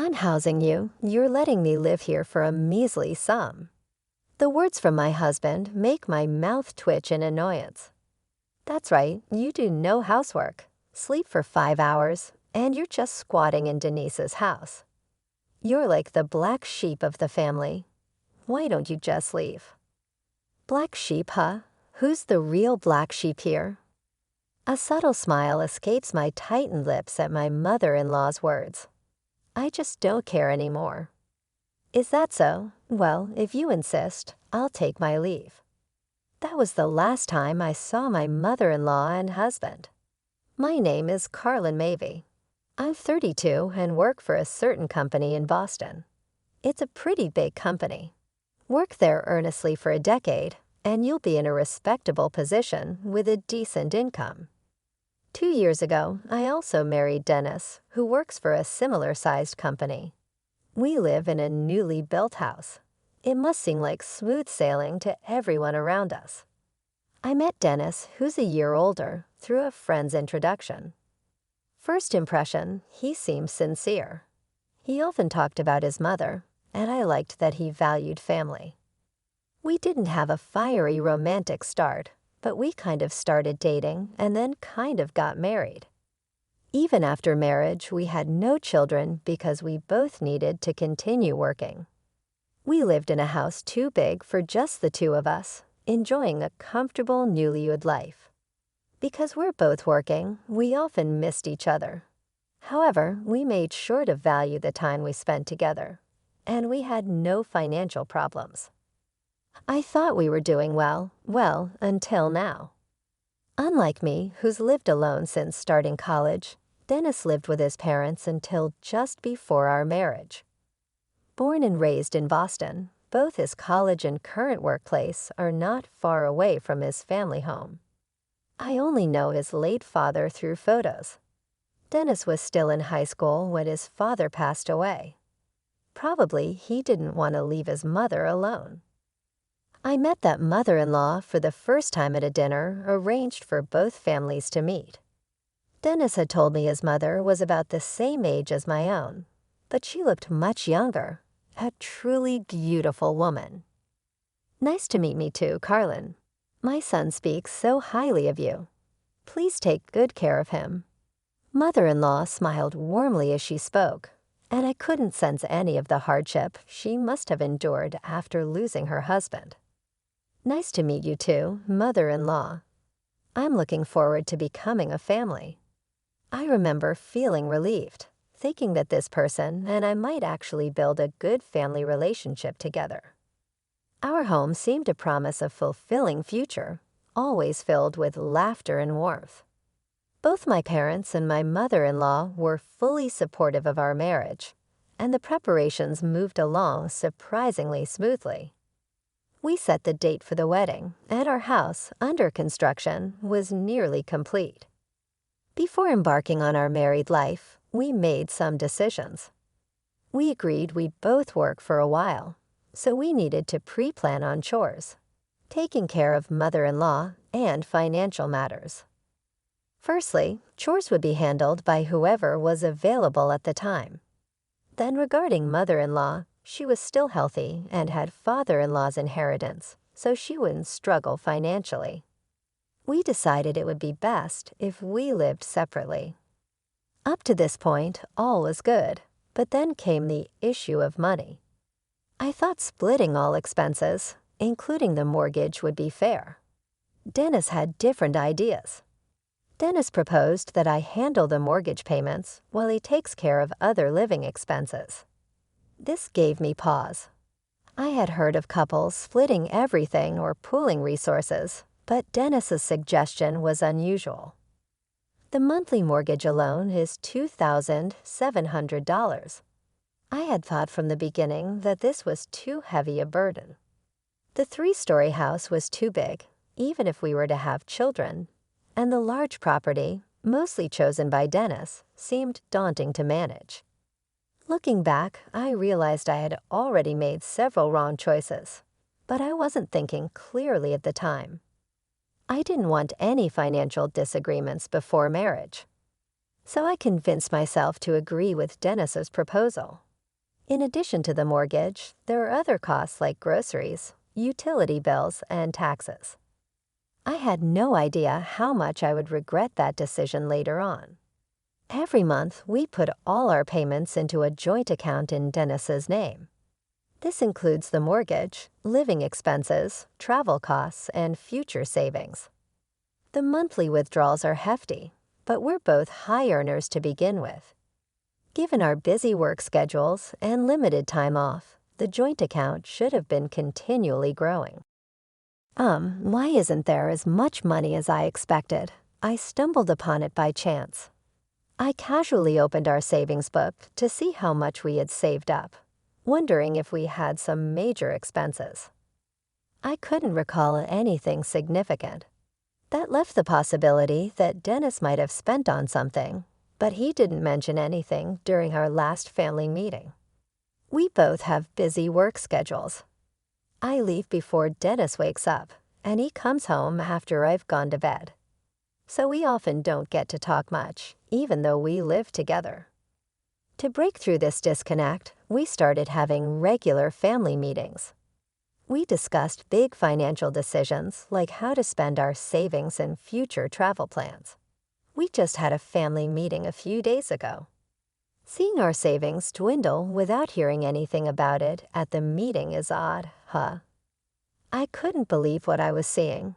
On housing you, you're letting me live here for a measly sum. The words from my husband make my mouth twitch in annoyance. That's right, you do no housework, sleep for 5 hours, and you're just squatting in Denise's house. You're like the black sheep of the family. Why don't you just leave? Black sheep, huh? Who's the real black sheep here? A subtle smile escapes my tightened lips at my mother-in-law's words. I just don't care anymore. Is that so? Well, if you insist, I'll take my leave. That was the last time I saw my mother-in-law and husband. My name is Carlin Mavey. I'm 32 and work for a certain company in Boston. It's a pretty big company. Work there earnestly for a decade, and you'll be in a respectable position with a decent income. 2 years ago, I also married Dennis, who works for a similar-sized company. We live in a newly built house. It must seem like smooth sailing to everyone around us. I met Dennis, who's a year older, through a friend's introduction. First impression, he seemed sincere. He often talked about his mother, and I liked that he valued family. We didn't have a fiery romantic start, but we kind of started dating and then kind of got married. Even after marriage, we had no children because we both needed to continue working. We lived in a house too big for just the two of us, enjoying a comfortable newlywed life. Because we're both working, we often missed each other. However, we made sure to value the time we spent together, and we had no financial problems. I thought we were doing well, until now. Unlike me, who's lived alone since starting college, Dennis lived with his parents until just before our marriage. Born and raised in Boston, both his college and current workplace are not far away from his family home. I only know his late father through photos. Dennis was still in high school when his father passed away. Probably he didn't want to leave his mother alone. I met that mother-in-law for the first time at a dinner arranged for both families to meet. Dennis had told me his mother was about the same age as my own, but she looked much younger, a truly beautiful woman. Nice to meet me too, Carlin. My son speaks so highly of you. Please take good care of him. Mother-in-law smiled warmly as she spoke, and I couldn't sense any of the hardship she must have endured after losing her husband. Nice to meet you too, mother-in-law. I'm looking forward to becoming a family. I remember feeling relieved, thinking that this person and I might actually build a good family relationship together. Our home seemed to promise a fulfilling future, always filled with laughter and warmth. Both my parents and my mother-in-law were fully supportive of our marriage, and the preparations moved along surprisingly smoothly. We set the date for the wedding, and our house, under construction, was nearly complete. Before embarking on our married life, we made some decisions. We agreed we'd both work for a while, so we needed to pre-plan on chores, taking care of mother-in-law and financial matters. Firstly, chores would be handled by whoever was available at the time. Then regarding mother-in-law, she was still healthy and had father-in-law's inheritance, so she wouldn't struggle financially. We decided it would be best if we lived separately. Up to this point, all was good, but then came the issue of money. I thought splitting all expenses, including the mortgage, would be fair. Dennis had different ideas. Dennis proposed that I handle the mortgage payments while he takes care of other living expenses. This gave me pause. I had heard of couples splitting everything or pooling resources, but Dennis's suggestion was unusual. The monthly mortgage alone is $2,700. I had thought from the beginning that this was too heavy a burden. The 3-story house was too big, even if we were to have children, and the large property, mostly chosen by Dennis, seemed daunting to manage. Looking back, I realized I had already made several wrong choices, but I wasn't thinking clearly at the time. I didn't want any financial disagreements before marriage. So I convinced myself to agree with Dennis's proposal, In addition to the mortgage, there are other costs like groceries, utility bills, and taxes. I had no idea how much I would regret that decision later on. Every month, we put all our payments into a joint account in Dennis's name. This includes the mortgage, living expenses, travel costs, and future savings. The monthly withdrawals are hefty, but we're both high earners to begin with. Given our busy work schedules and limited time off, the joint account should have been continually growing. Why isn't there as much money as I expected? I stumbled upon it by chance. I casually opened our savings book to see how much we had saved up, wondering if we had some major expenses. I couldn't recall anything significant. That left the possibility that Dennis might have spent on something, but he didn't mention anything during our last family meeting. We both have busy work schedules. I leave before Dennis wakes up, and he comes home after I've gone to bed. So we often don't get to talk much, even though we live together. To break through this disconnect, we started having regular family meetings. We discussed big financial decisions like how to spend our savings and future travel plans. We just had a family meeting a few days ago. Seeing our savings dwindle without hearing anything about it at the meeting is odd, huh? I couldn't believe what I was seeing.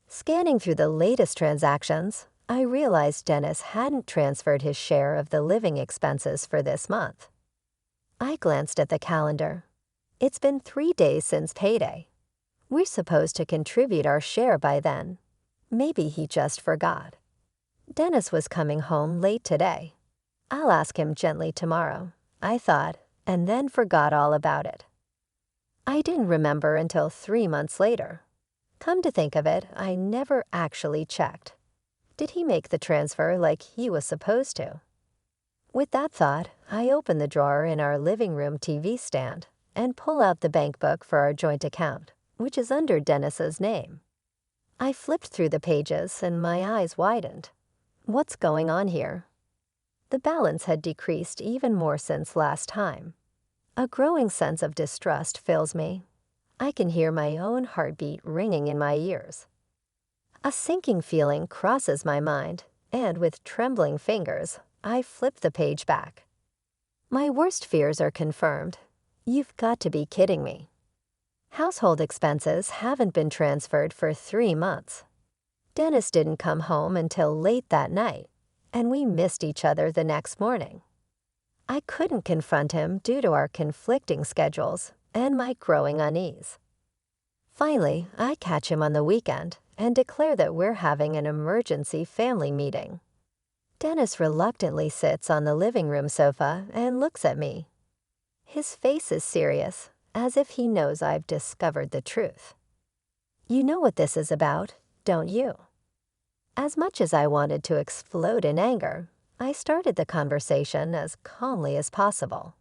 Scanning through the latest transactions, I realized Dennis hadn't transferred his share of the living expenses for this month. I glanced at the calendar. It's been 3 days since payday. We're supposed to contribute our share by then. Maybe he just forgot. Dennis was coming home late today. I'll ask him gently tomorrow, I thought, and then forgot all about it. I didn't remember until 3 months later. Come to think of it, I never actually checked. Did he make the transfer like he was supposed to? With that thought, I open the drawer in our living room TV stand and pull out the bank book for our joint account, which is under Dennis's name. I flipped through the pages and my eyes widened. What's going on here? The balance had decreased even more since last time. A growing sense of distrust fills me. I can hear my own heartbeat ringing in my ears. A sinking feeling crosses my mind, and with trembling fingers, I flip the page back. My worst fears are confirmed. You've got to be kidding me. Household expenses haven't been transferred for 3 months. Dennis didn't come home until late that night, and we missed each other the next morning. I couldn't confront him due to our conflicting schedules and my growing unease. Finally, I catch him on the weekend and declare that we're having an emergency family meeting. Dennis reluctantly sits on the living room sofa and looks at me. His face is serious, as if he knows I've discovered the truth. You know what this is about, don't you? As much as I wanted to explode in anger, I started the conversation as calmly as possible.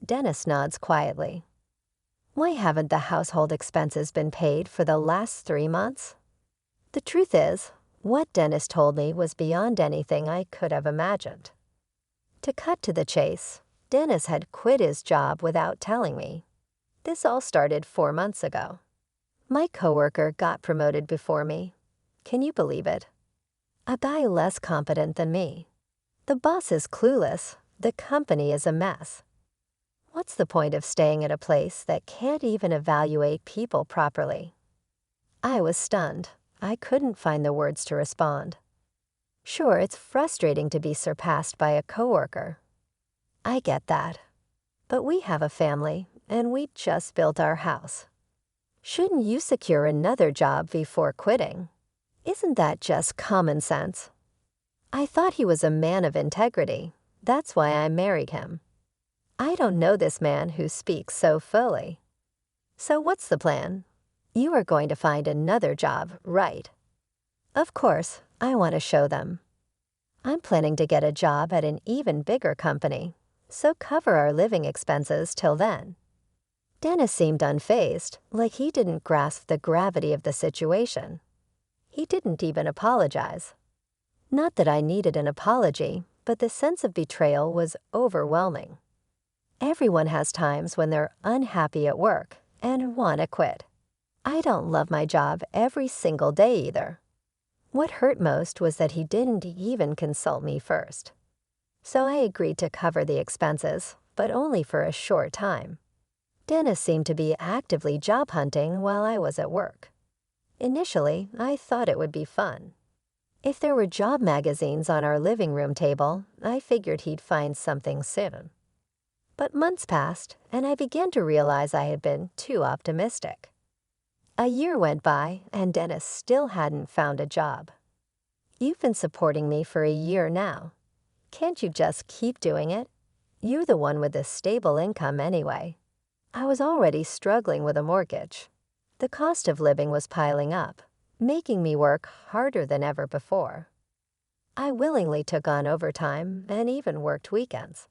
Dennis nods quietly. Why haven't the household expenses been paid for the last 3 months? The truth is, what Dennis told me was beyond anything I could have imagined. To cut to the chase, Dennis had quit his job without telling me. This all started 4 months ago. My coworker got promoted before me. Can you believe it? A guy less competent than me. The boss is clueless. The company is a mess. What's the point of staying at a place that can't even evaluate people properly? I was stunned. I couldn't find the words to respond. Sure, it's frustrating to be surpassed by a coworker. I get that. But we have a family, and we just built our house. Shouldn't you secure another job before quitting? Isn't that just common sense? I thought he was a man of integrity. That's why I married him. I don't know this man who speaks so fully. So what's the plan? You are going to find another job, right? Of course, I want to show them. I'm planning to get a job at an even bigger company, so cover our living expenses till then. Dennis seemed unfazed, like he didn't grasp the gravity of the situation. He didn't even apologize. Not that I needed an apology, but the sense of betrayal was overwhelming. Everyone has times when they're unhappy at work and want to quit. I don't love my job every single day either. What hurt most was that he didn't even consult me first. So I agreed to cover the expenses, but only for a short time. Dennis seemed to be actively job hunting while I was at work. Initially, I thought it would be fun. If there were job magazines on our living room table, I figured he'd find something soon. But months passed, and I began to realize I had been too optimistic. A year went by, and Dennis still hadn't found a job. You've been supporting me for a year now. Can't you just keep doing it? You're the one with a stable income anyway. I was already struggling with a mortgage. The cost of living was piling up, making me work harder than ever before. I willingly took on overtime and even worked weekends.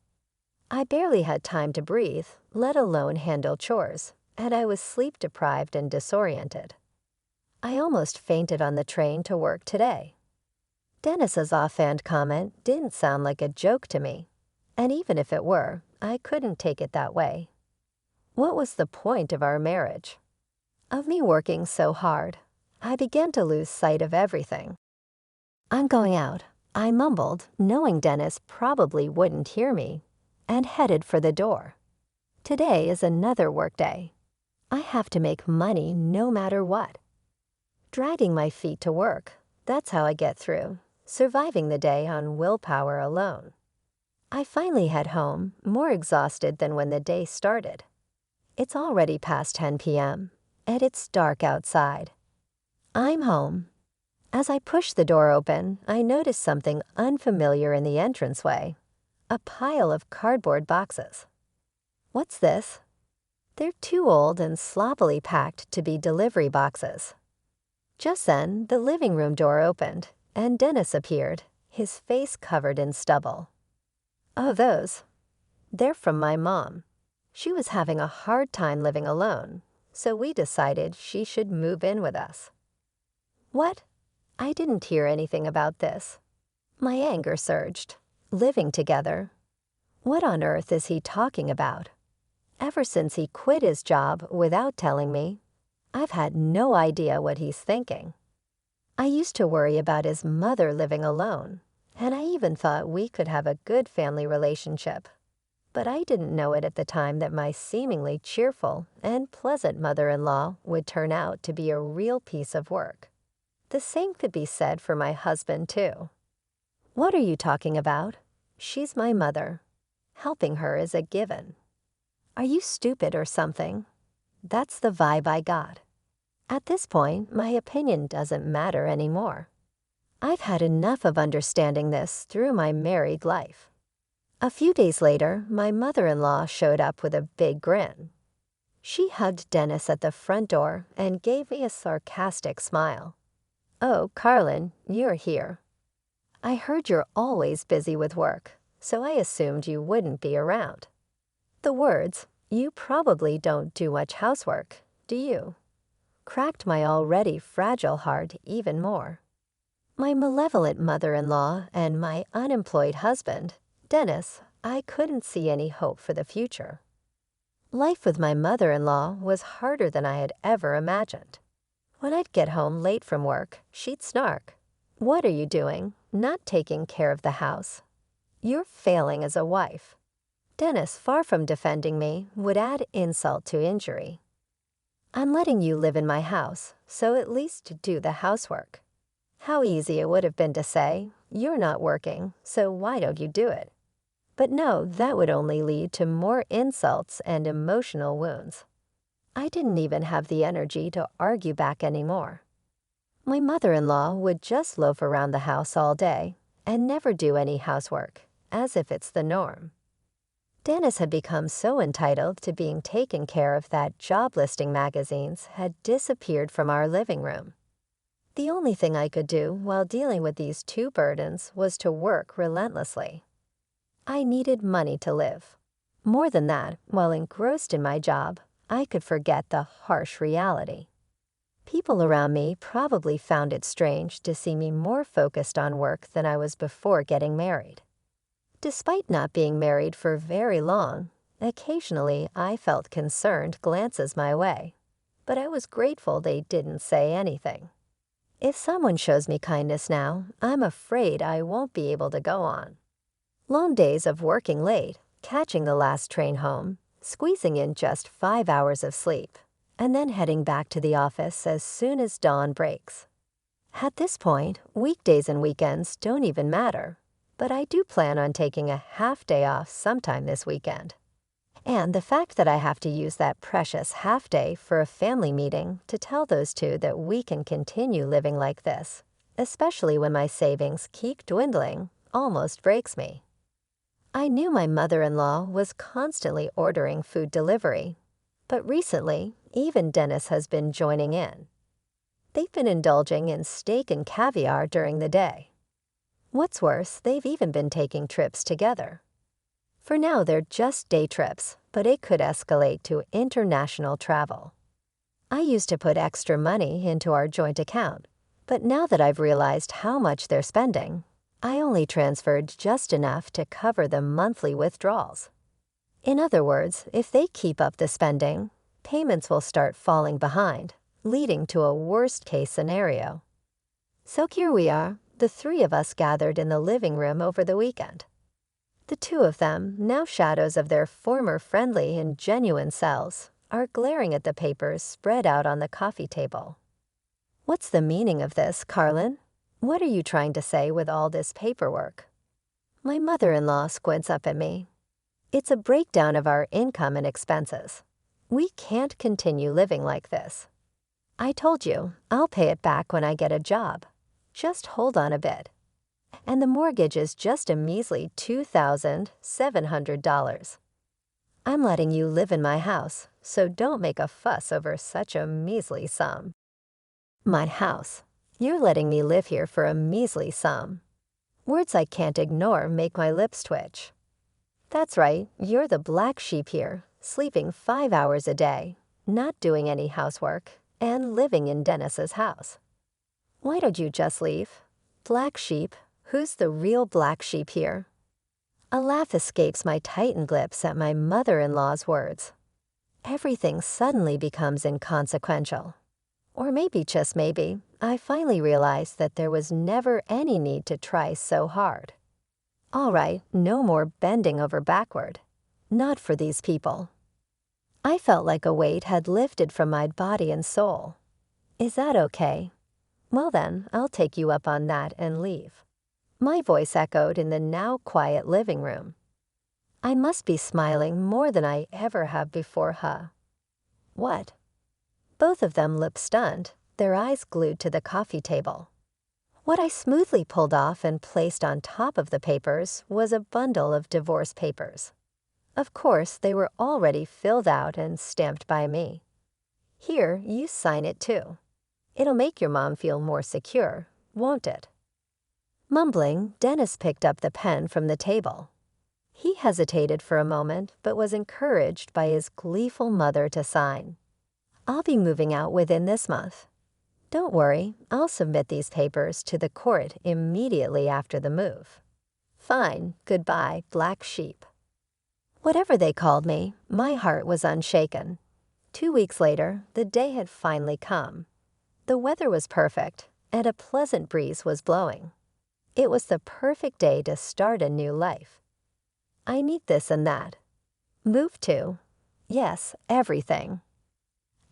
I barely had time to breathe, let alone handle chores, and I was sleep-deprived and disoriented. I almost fainted on the train to work today. Dennis's offhand comment didn't sound like a joke to me, and even if it were, I couldn't take it that way. What was the point of our marriage? Of me working so hard, I began to lose sight of everything. "I'm going out," I mumbled, knowing Dennis probably wouldn't hear me, and headed for the door. Today is another workday. I have to make money no matter what. Dragging my feet to work, that's how I get through, surviving the day on willpower alone. I finally head home, more exhausted than when the day started. It's already past 10 p.m., and it's dark outside. I'm home. As I push the door open, I notice something unfamiliar in the entranceway. A pile of cardboard boxes. What's this? They're too old and sloppily packed to be delivery boxes. Just then, the living room door opened, and Dennis appeared, his face covered in stubble. "Oh, those. They're from my mom. She was having a hard time living alone, so we decided she should move in with us." What? I didn't hear anything about this. My anger surged. Living together? What on earth is he talking about? Ever since he quit his job without telling me, I've had no idea what he's thinking. I used to worry about his mother living alone, and I even thought we could have a good family relationship. But I didn't know it at the time that my seemingly cheerful and pleasant mother-in-law would turn out to be a real piece of work. The same could be said for my husband, too. What are you talking about? She's my mother. Helping her is a given. Are you stupid or something? That's the vibe I got. At this point, my opinion doesn't matter anymore. I've had enough of understanding this through my married life. A few days later, my mother-in-law showed up with a big grin. She hugged Dennis at the front door and gave me a sarcastic smile. "Oh, Carlin, you're here. I heard you're always busy with work, so I assumed you wouldn't be around." The words, "You probably don't do much housework, do you?" cracked my already fragile heart even more. My malevolent mother-in-law and my unemployed husband, Dennis, I couldn't see any hope for the future. Life with my mother-in-law was harder than I had ever imagined. When I'd get home late from work, she'd snark. "What are you doing? Not taking care of the house. You're failing as a wife." Dennis, far from defending me, would add insult to injury. "I'm letting you live in my house, so at least do the housework." How easy it would have been to say, "You're not working, so why don't you do it?" But no, that would only lead to more insults and emotional wounds. I didn't even have the energy to argue back anymore. My mother-in-law would just loaf around the house all day and never do any housework, as if it's the norm. Dennis had become so entitled to being taken care of that job listing magazines had disappeared from our living room. The only thing I could do while dealing with these two burdens was to work relentlessly. I needed money to live. More than that, while engrossed in my job, I could forget the harsh reality. People around me probably found it strange to see me more focused on work than I was before getting married. Despite not being married for very long, Occasionally, I felt concerned glances my way, but I was grateful they didn't say anything. If someone shows me kindness now, I'm afraid I won't be able to go on. Long days of working late, catching the last train home, squeezing in just 5 hours of sleep, and then heading back to the office as soon as dawn breaks. At this point, weekdays and weekends don't even matter, but I do plan on taking a half day off sometime this weekend. And the fact that I have to use that precious half day for a family meeting to tell those two that we can continue living like this, especially when my savings keep dwindling, almost breaks me. I knew my mother-in-law was constantly ordering food delivery, but recently, even Dennis has been joining in. They've been indulging in steak and caviar during the day. What's worse, they've even been taking trips together. For now, they're just day trips, but it could escalate to international travel. I used to put extra money into our joint account, but now that I've realized how much they're spending, I only transferred just enough to cover the monthly withdrawals. In other words, if they keep up the spending, payments will start falling behind, leading to a worst-case scenario. So here we are, the three of us gathered in the living room over the weekend. The two of them, now shadows of their former friendly and genuine selves, are glaring at the papers spread out on the coffee table. "What's the meaning of this, Carlin? What are you trying to say with all this paperwork?" My mother-in-law squints up at me. "It's a breakdown of our income and expenses. We can't continue living like this. I told you, I'll pay it back when I get a job. Just hold on a bit. And the mortgage is just a measly $2,700. I'm letting you live in my house, so don't make a fuss over such a measly sum." My house. You're letting me live here for a measly sum. Words I can't ignore make my lips twitch. That's right, you're the black sheep here, sleeping 5 hours a day, not doing any housework, and living in Dennis's house. Why don't you just leave? Black sheep, who's the real black sheep here? A laugh escapes my tightened lips at my mother-in-law's words. Everything suddenly becomes inconsequential. Or maybe, just maybe, I finally realized that there was never any need to try so hard. All right, no more bending over backward. Not for these people. I felt like a weight had lifted from my body and soul. Is that okay? Well then, I'll take you up on that and leave. My voice echoed in the now quiet living room. I must be smiling more than I ever have before, huh? What? Both of them looked stunned, their eyes glued to the coffee table. What I smoothly pulled off and placed on top of the papers was a bundle of divorce papers. Of course, they were already filled out and stamped by me. Here, you sign it too. It'll make your mom feel more secure, won't it? Mumbling, Dennis picked up the pen from the table. He hesitated for a moment, but was encouraged by his gleeful mother to sign. "I'll be moving out within this month. Don't worry, I'll submit these papers to the court immediately after the move. Fine, goodbye, black sheep." Whatever they called me, my heart was unshaken. 2 weeks later, the day had finally come. The weather was perfect, and a pleasant breeze was blowing. It was the perfect day to start a new life. I need this and that. Move to. Yes, everything.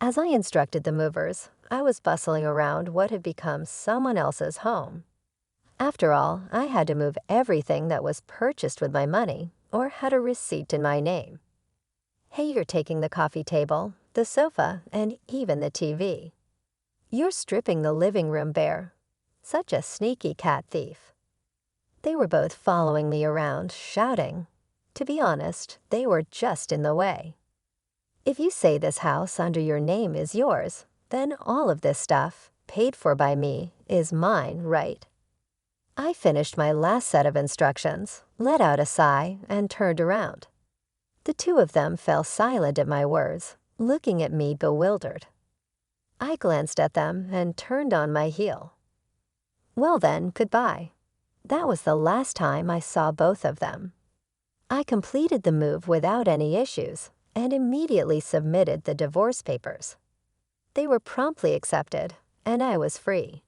As I instructed the movers, I was bustling around what had become someone else's home. After all, I had to move everything that was purchased with my money or had a receipt in my name. Hey, you're taking the coffee table, the sofa, and even the TV. You're stripping the living room bare. Such a sneaky cat thief. They were both following me around, shouting. To be honest, they were just in the way. If you say this house under your name is yours, then all of this stuff, paid for by me, is mine, right? I finished my last set of instructions, let out a sigh, and turned around. The two of them fell silent at my words, looking at me bewildered. I glanced at them and turned on my heel. Well then, goodbye. That was the last time I saw both of them. I completed the move without any issues and immediately submitted the divorce papers. They were promptly accepted, and I was free.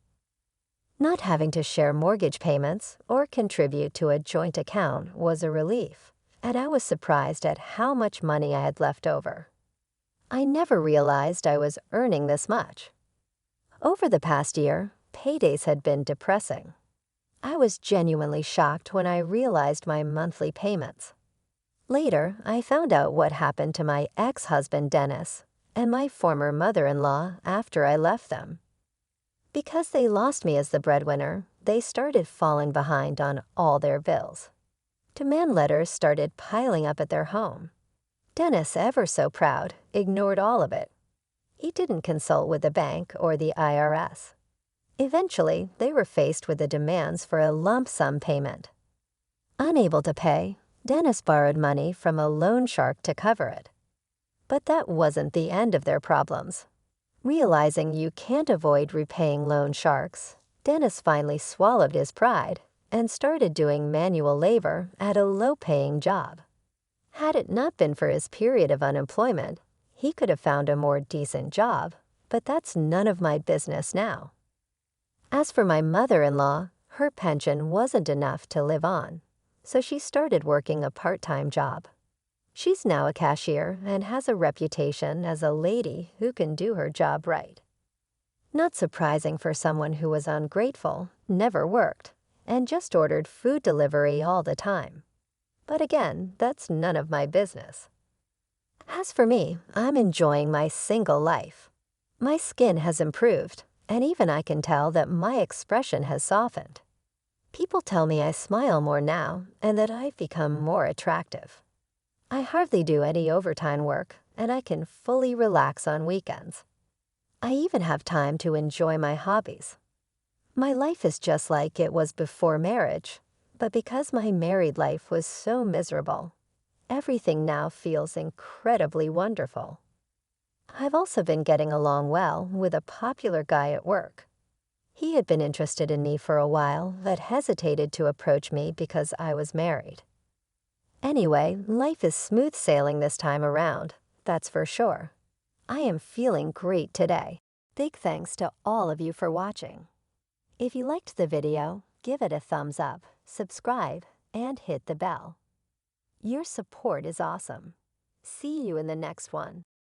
Not having to share mortgage payments or contribute to a joint account was a relief, and I was surprised at how much money I had left over. I never realized I was earning this much. Over the past year, paydays had been depressing. I was genuinely shocked when I realized my monthly payments. Later, I found out what happened to my ex-husband Dennis and my former mother-in-law after I left them. Because they lost me as the breadwinner, they started falling behind on all their bills. Demand letters started piling up at their home. Dennis, ever so proud, ignored all of it. He didn't consult with the bank or the IRS. Eventually, they were faced with the demands for a lump sum payment. Unable to pay, Dennis borrowed money from a loan shark to cover it. But that wasn't the end of their problems. Realizing you can't avoid repaying loan sharks, Dennis finally swallowed his pride and started doing manual labor at a low-paying job. Had it not been for his period of unemployment, he could have found a more decent job, but that's none of my business now. As for my mother-in-law, her pension wasn't enough to live on, so she started working a part-time job. She's now a cashier and has a reputation as a lady who can do her job right. Not surprising for someone who was ungrateful, never worked, and just ordered food delivery all the time. But again, that's none of my business. As for me, I'm enjoying my single life. My skin has improved, and even I can tell that my expression has softened. People tell me I smile more now and that I've become more attractive. I hardly do any overtime work, and I can fully relax on weekends. I even have time to enjoy my hobbies. My life is just like it was before marriage, but because my married life was so miserable, everything now feels incredibly wonderful. I've also been getting along well with a popular guy at work. He had been interested in me for a while, but hesitated to approach me because I was married. Anyway, life is smooth sailing this time around, that's for sure. I am feeling great today. Big thanks to all of you for watching. If you liked the video, give it a thumbs up, subscribe, and hit the bell. Your support is awesome. See you in the next one.